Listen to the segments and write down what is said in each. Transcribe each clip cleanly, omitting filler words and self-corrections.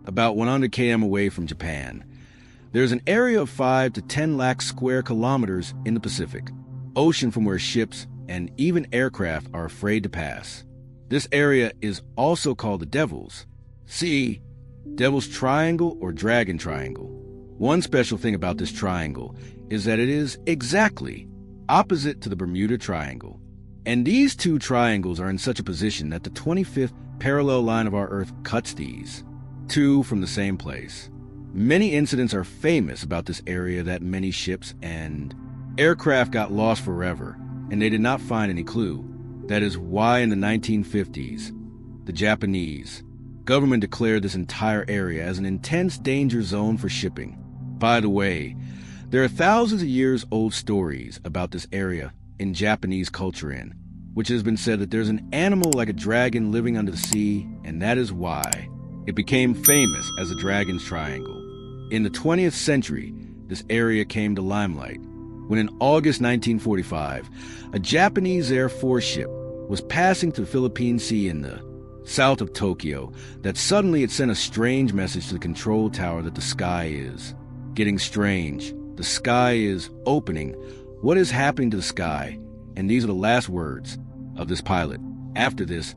about 100 km away from Japan. There's an area of 5 to 10 lakh square kilometers in the Pacific Ocean from where ships and even aircraft are afraid to pass. This area is also called the Devil's. See, Devil's Triangle or Dragon Triangle. One special thing about this triangle is that it is exactly opposite to the Bermuda Triangle. And these two triangles are in such a position that the 25th parallel line of our Earth cuts these two from the same place. Many incidents are famous about this area that many ships and aircraft got lost forever, and they did not find any clue. That is why in the 1950s, the Japanese government declared this entire area as an intense danger zone for shipping. By the way, there are thousands of years old stories about this area in Japanese culture which has been said that there's an animal like a dragon living under the sea, and that is why it became famous as the Dragon's Triangle. In the 20th century, this area came to limelight when in August 1945, a Japanese Air Force ship was passing through the Philippine Sea in the south of Tokyo that suddenly it sent a strange message to the control tower that the sky is getting strange. The sky is opening. What is happening to the sky? And these are the last words of this pilot. After this,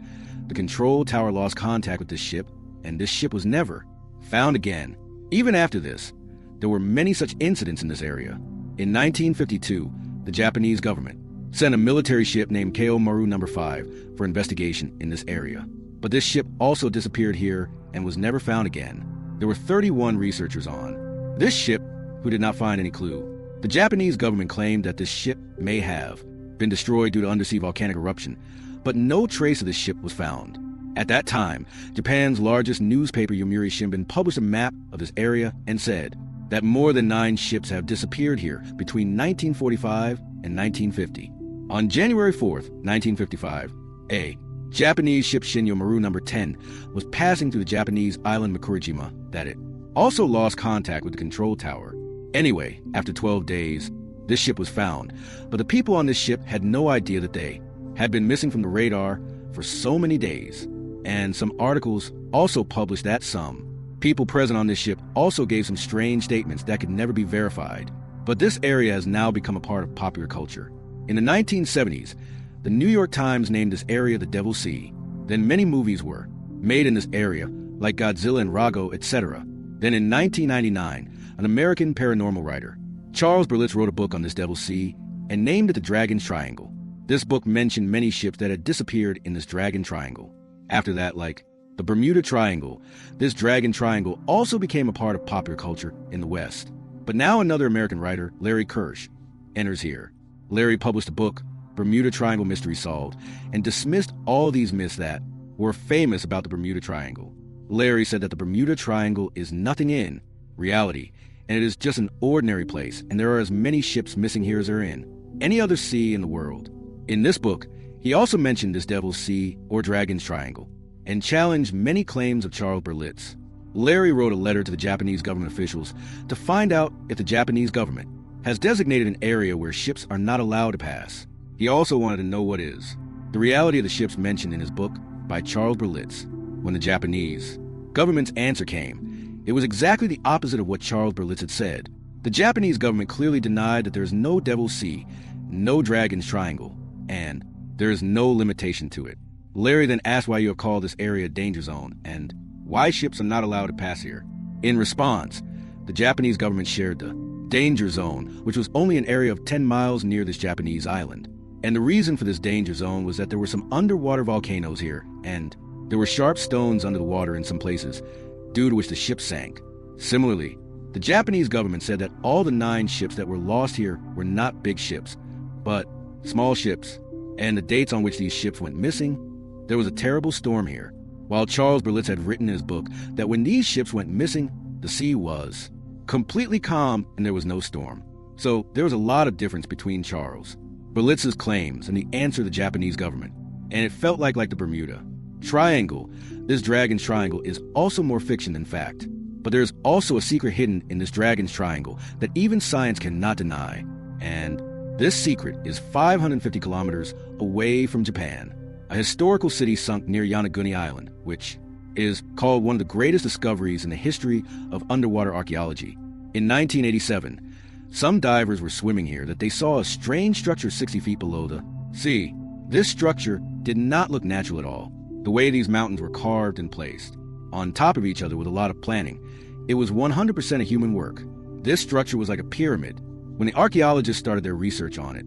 the control tower lost contact with this ship, and this ship was never found again. Even after this, there were many such incidents in this area. In 1952, the Japanese government sent a military ship named Ko Maru No. 5 for investigation in this area. But this ship also disappeared here and was never found again. There were 31 researchers on this ship who did not find any clue. The Japanese government claimed that this ship may have been destroyed due to undersea volcanic eruption, but no trace of this ship was found. At that time, Japan's largest newspaper, Yomiuri Shimbun, published a map of this area and said that more than 9 ships have disappeared here between 1945 and 1950. On January 4th, 1955, a Japanese ship Shinyo Maru No. 10 was passing through the Japanese island Makurajima that it also lost contact with the control tower. Anyway, after 12 days, this ship was found, but the people on this ship had no idea that they had been missing from the radar for so many days. And some articles also published that some people present on this ship also gave some strange statements that could never be verified. But this area has now become a part of popular culture. In the 1970s, the New York Times named this area the Devil's Sea. Then many movies were made in this area, like Godzilla and Rago, etc. Then in 1999, an American paranormal writer, Charles Berlitz, wrote a book on this Devil's Sea and named it the Dragon's Triangle. This book mentioned many ships that had disappeared in this Dragon Triangle. After that, like the Bermuda Triangle, this Dragon Triangle also became a part of popular culture in the West. But now another American writer, Larry Kirsch, enters here. Larry published a book, Bermuda Triangle Mystery Solved, and dismissed all these myths that were famous about the Bermuda Triangle. Larry said that the Bermuda Triangle is nothing in reality, and it is just an ordinary place, and there are as many ships missing here as there are in any other sea in the world. In this book, he also mentioned this Devil's Sea or Dragon's Triangle, and challenged many claims of Charles Berlitz. Larry wrote a letter to the Japanese government officials to find out if the Japanese government has designated an area where ships are not allowed to pass. He also wanted to know what is the reality of the ships mentioned in his book by Charles Berlitz. When the Japanese government's answer came, it was exactly the opposite of what Charles Berlitz had said. The Japanese government clearly denied that there is no Devil's Sea, no Dragon's Triangle, and there is no limitation to it. Larry then asked why you have called this area a danger zone and why ships are not allowed to pass here. In response, the Japanese government shared the danger zone, which was only an area of 10 miles near this Japanese island. And the reason for this danger zone was that there were some underwater volcanoes here, and there were sharp stones under the water in some places, due to which the ship sank. Similarly, the Japanese government said that all the 9 ships that were lost here were not big ships, but small ships, and the dates on which these ships went missing, there was a terrible storm here. While Charles Berlitz had written in his book that when these ships went missing, the sea was completely calm and there was no storm. So there was a lot of difference between Charles Berlitz's claims and the answer of the Japanese government, and it felt like the Bermuda Triangle, this Dragon's Triangle is also more fiction than fact. But there's also a secret hidden in this Dragon's Triangle that even science cannot deny, and this secret is 550 kilometers away from Japan. A historical city sunk near Yonaguni Island, which is called one of the greatest discoveries in the history of underwater archaeology. In 1987, some divers were swimming here that they saw a strange structure 60 feet below the sea. This structure did not look natural at all. The way these mountains were carved and placed on top of each other with a lot of planning, it was 100% a human work. This structure was like a pyramid. When the archaeologists started their research on it,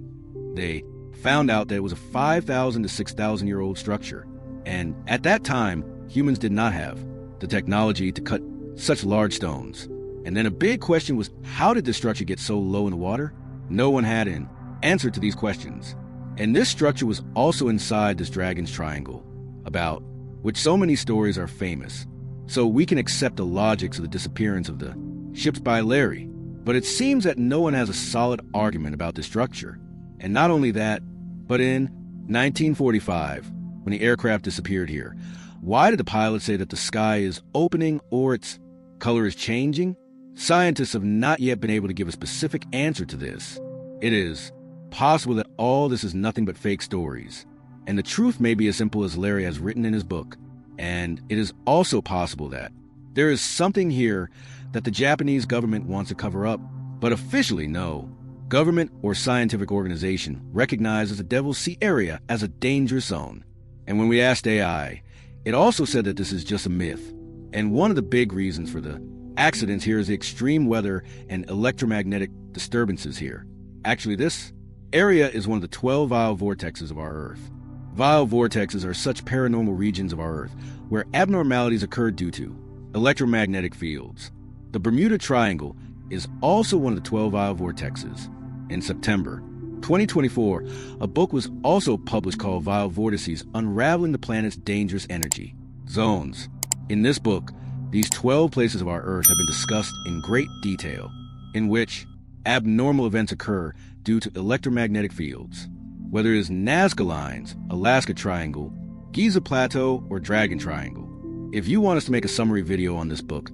they found out that it was a 5,000 to 6,000 year old structure. And at that time, humans did not have the technology to cut such large stones. And then a big question was, how did this structure get so low in the water? No one had an answer to these questions. And this structure was also inside this dragon's triangle, about which so many stories are famous. So we can accept the logics of the disappearance of the ships by Larry. But it seems that no one has a solid argument about this structure. And not only that, but in 1945, when the aircraft disappeared here, why did the pilot say that the sky is opening or its color is changing? Scientists have not yet been able to give a specific answer to this. It is possible that all this is nothing but fake stories, and the truth may be as simple as Larry has written in his book. And it is also possible that there is something here that the Japanese government wants to cover up, but officially no government or scientific organization recognizes the Devil's Sea area as a dangerous zone. And when we asked AI, it also said that this is just a myth. And one of the big reasons for the accidents here is the extreme weather and electromagnetic disturbances here. Actually, this area is one of the 12 vial vortexes of our Earth. Vial vortexes are such paranormal regions of our Earth where abnormalities occur due to electromagnetic fields. The Bermuda Triangle is also one of the 12 vial vortexes. In September 2024, a book was also published called Vial Vortices: Unraveling the Planet's Dangerous Energy Zones. In this book, these 12 places of our Earth have been discussed in great detail, in which abnormal events occur due to electromagnetic fields. Whether it is Nazca Lines, Alaska Triangle, Giza Plateau, or Dragon Triangle. If you want us to make a summary video on this book,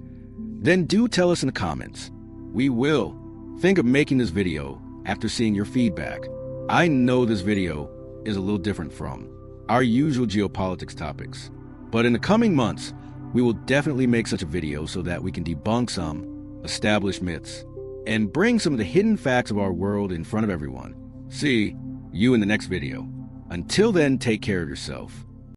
then do tell us in the comments. We will think of making this video after seeing your feedback. I know this video is a little different from our usual geopolitics topics, but in the coming months, we will definitely make such a video so that we can debunk some established myths and bring some of the hidden facts of our world in front of everyone. See you in the next video. Until then, take care of yourself.